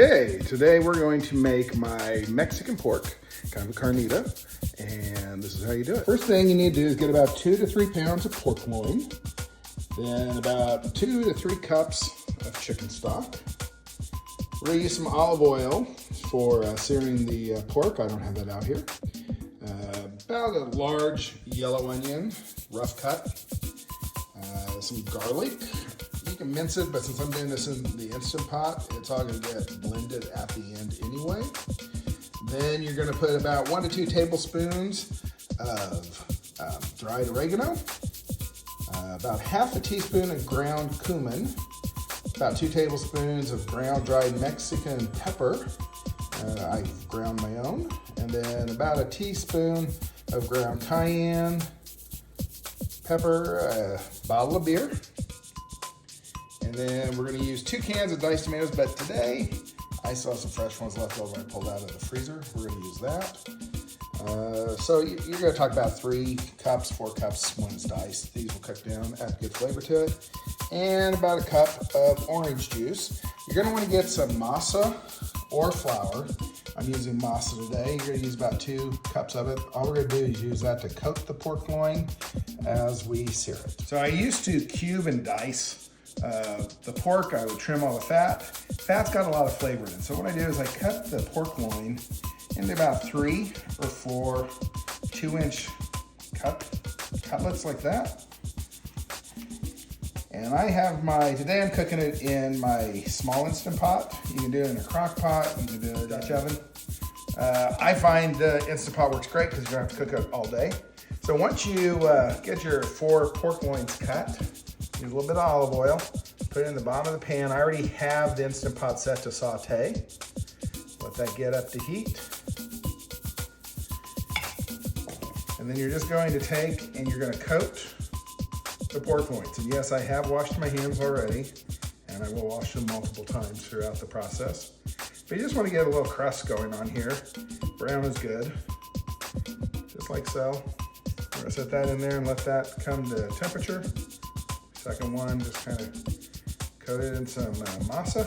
Okay, today we're going to make my Mexican pork, kind of a carnita, and this is how you do it. First thing you need to do is get about 2 to 3 pounds of pork loin, then about 2 to 3 cups of chicken stock. We're gonna use some olive oil for searing the pork. I don't have that out here. About a large yellow onion, rough cut. Some garlic. You can mince it, but since I'm doing this in the Instant Pot, it's all gonna get blended at the end anyway. Then you're gonna put about 1 to 2 tablespoons of dried oregano, about half a teaspoon of ground cumin, about 2 tablespoons of ground dried Mexican pepper. I ground my own, and then about a teaspoon of ground cayenne pepper, a bottle of beer. And then we're gonna use 2 cans of diced tomatoes, but today I saw some fresh ones left over I pulled out of the freezer. We're gonna use that. So you're gonna talk about 3 cups, 4 cups when it's diced. These will cook down, add good flavor to it. And about a cup of orange juice. You're gonna wanna get some masa or flour. I'm using masa today. You're gonna use about 2 cups of it. All we're gonna do is use that to coat the pork loin as we sear it. So I used to cube and dice the pork. I would trim all the fat. Fat's got a lot of flavor in it. So what I do is I cut the pork loin into about 3 or 4 2-inch cutlets like that. And I have today I'm cooking it in my small Instant Pot. You can do it in a crock pot, you can do it in a Dutch oven. I find the Instant Pot works great because you don't have to cook it all day. So once you get your 4 pork loins cut, use a little bit of olive oil, put it in the bottom of the pan. I already have the Instant Pot set to saute. Let that get up to heat. And then you're just going to take and you're going to coat the pork loins. And yes, I have washed my hands already, and I will wash them multiple times throughout the process. But you just want to get a little crust going on here. Brown is good, just like so. We're gonna set that in there and let that come to temperature. Second one, just kind of coat it in some masa.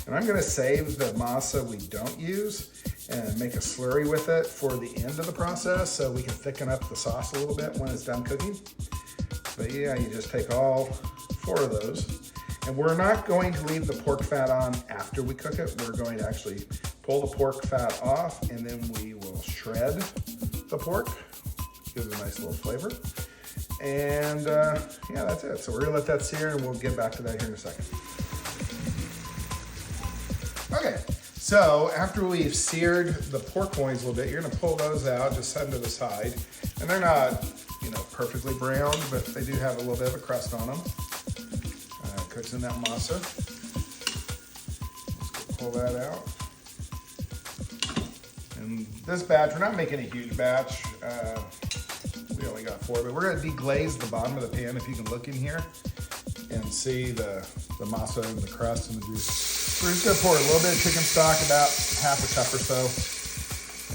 And I'm gonna save the masa we don't use and make a slurry with it for the end of the process so we can thicken up the sauce a little bit when it's done cooking. But yeah, you just take all 4 of those. And we're not going to leave the pork fat on after we cook it. We're going to actually pull the pork fat off, and then we will shred the pork. Gives it a nice little flavor. And yeah, that's it. So we're gonna let that sear, and we'll get back to that here in a second. Okay, so after we've seared the pork loins a little bit, you're gonna pull those out, just set them to the side. And they're not, perfectly browned, but they do have a little bit of a crust on them. Cooks in that masa. Let's pull that out. And this batch, we're not making a huge batch. We only got 4, but we're gonna deglaze the bottom of the pan. If you can look in here and see the masa and the crust and the juice. We're just gonna pour a little bit of chicken stock, about half a cup or so,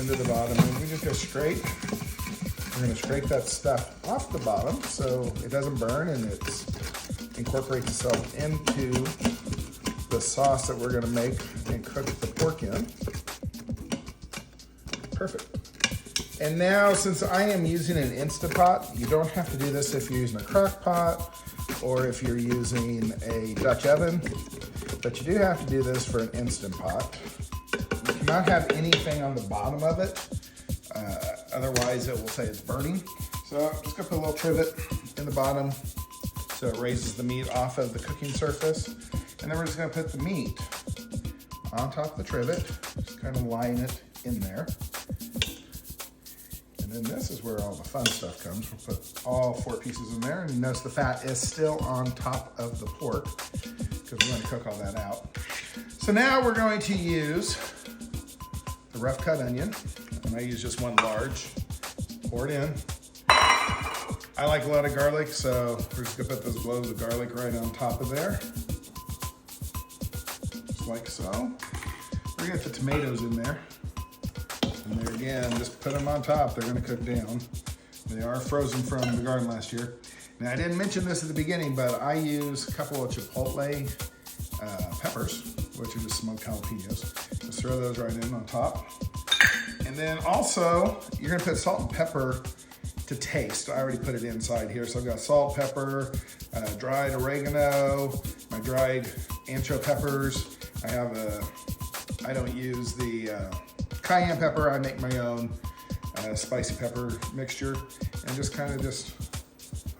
into the bottom. And we just go straight. We're gonna scrape that stuff off the bottom so it doesn't burn and it incorporates itself into the sauce that we're gonna make and cook the pork in. Perfect. And now, since I am using an Instant Pot, you don't have to do this if you're using a crock pot or if you're using a Dutch oven, but you do have to do this for an Instant Pot. You cannot have anything on the bottom of it. Otherwise, it will say it's burning. So I'm just gonna put a little trivet in the bottom so it raises the meat off of the cooking surface. And then we're just gonna put the meat on top of the trivet, just kind of line it in there. And then this is where all the fun stuff comes. We'll put all 4 pieces in there, and you notice the fat is still on top of the pork because we're gonna cook all that out. So now we're going to use the rough cut onion. And I use just 1 large, pour it in. I like a lot of garlic, so we're just gonna put those blows of garlic right on top of there. Just like so. We're gonna get the tomatoes in there. And there again, just put them on top. They're gonna cook down. They are frozen from the garden last year. Now I didn't mention this at the beginning, but I use a couple of Chipotle peppers, which are just smoked jalapenos. Just throw those right in on top. And then also, you're gonna put salt and pepper to taste. I already put it inside here. So I've got salt, pepper, dried oregano, my dried ancho peppers. I don't use the cayenne pepper. I make my own spicy pepper mixture, and just kind of just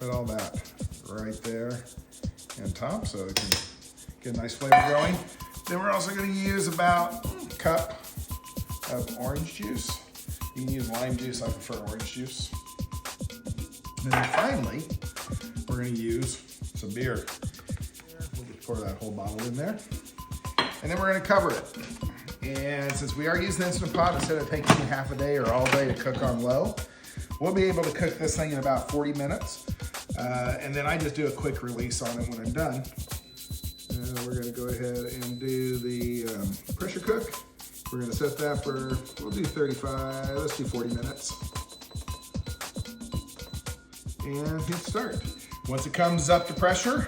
put all that right there on top so it can get a nice flavor going. Then we're also gonna use about a cup of orange juice. You can use lime juice, I prefer orange juice. And then finally, we're gonna use some beer. We'll just pour that whole bottle in there. And then we're gonna cover it. And since we are using the Instant Pot, instead of taking half a day or all day to cook on low, we'll be able to cook this thing in about 40 minutes. And then I just do a quick release on it when I'm done. We're gonna go ahead and do the pressure cook. We're gonna set that for, we'll do 35, let's do 40 minutes. And hit start. Once it comes up to pressure,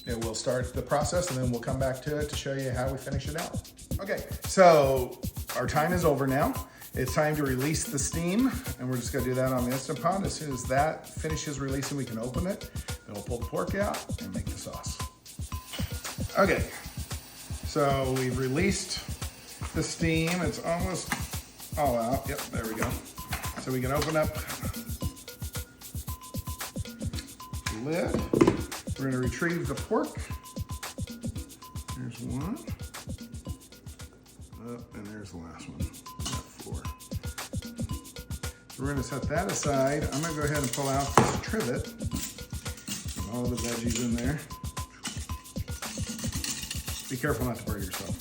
it will start the process, and then we'll come back to it to show you how we finish it out. Okay, so our time is over now. It's time to release the steam, and we're just gonna do that on the Instant Pot. As soon as that finishes releasing, we can open it, then we'll pull the pork out and make the sauce. Okay, so we've released the steam. It's almost all out. Yep, there we go. So we can open up the lid. We're gonna retrieve the pork. There's one. Oh, and there's the last one. Got 4. So we're gonna set that aside. I'm gonna go ahead and pull out this trivet with all the veggies in there. Be careful not to burn yourself.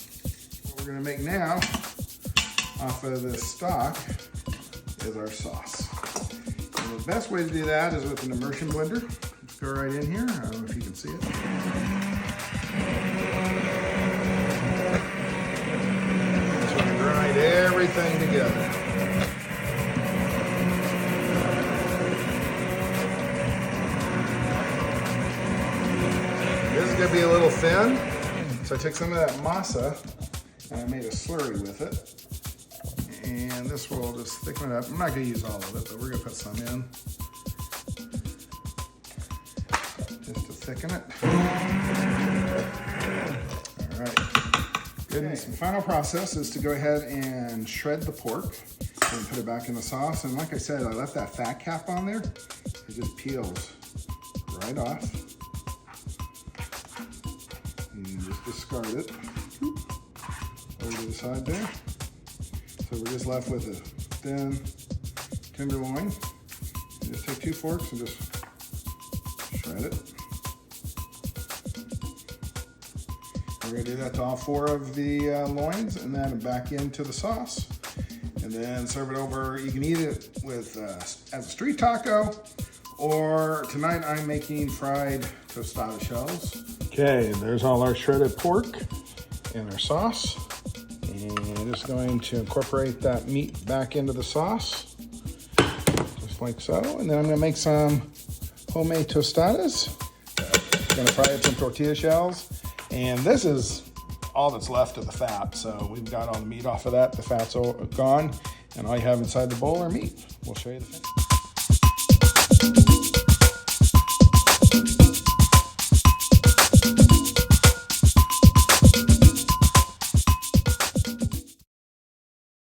What we're gonna make now off of this stock is our sauce. And the best way to do that is with an immersion blender. Just go right in here. I don't know if you can see it. Just want to grind everything together. This is gonna be a little thin. So I took some of that masa and I made a slurry with it. And this will just thicken it up. I'm not gonna use all of it, but we're gonna put some in. Just to thicken it. All right. Good. Okay. The final process is to go ahead and shred the pork and put it back in the sauce. And like I said, I left that fat cap on there. It just peels right off. And just discard it over to the side there. So we're just left with a thin tenderloin. You just take 2 forks and just shred it. We're gonna do that to all 4 of the loins, and then back into the sauce. And then serve it over. You can eat it with as a street taco, or tonight I'm making fried tostada shells. Okay, there's all our shredded pork and our sauce. And just going to incorporate that meat back into the sauce, just like so. And then I'm gonna make some homemade tostadas. Gonna fry up some tortilla shells. And this is all that's left of the fat. So we've got all the meat off of that. The fat's all gone. And all you have inside the bowl are meat. We'll show you the finish.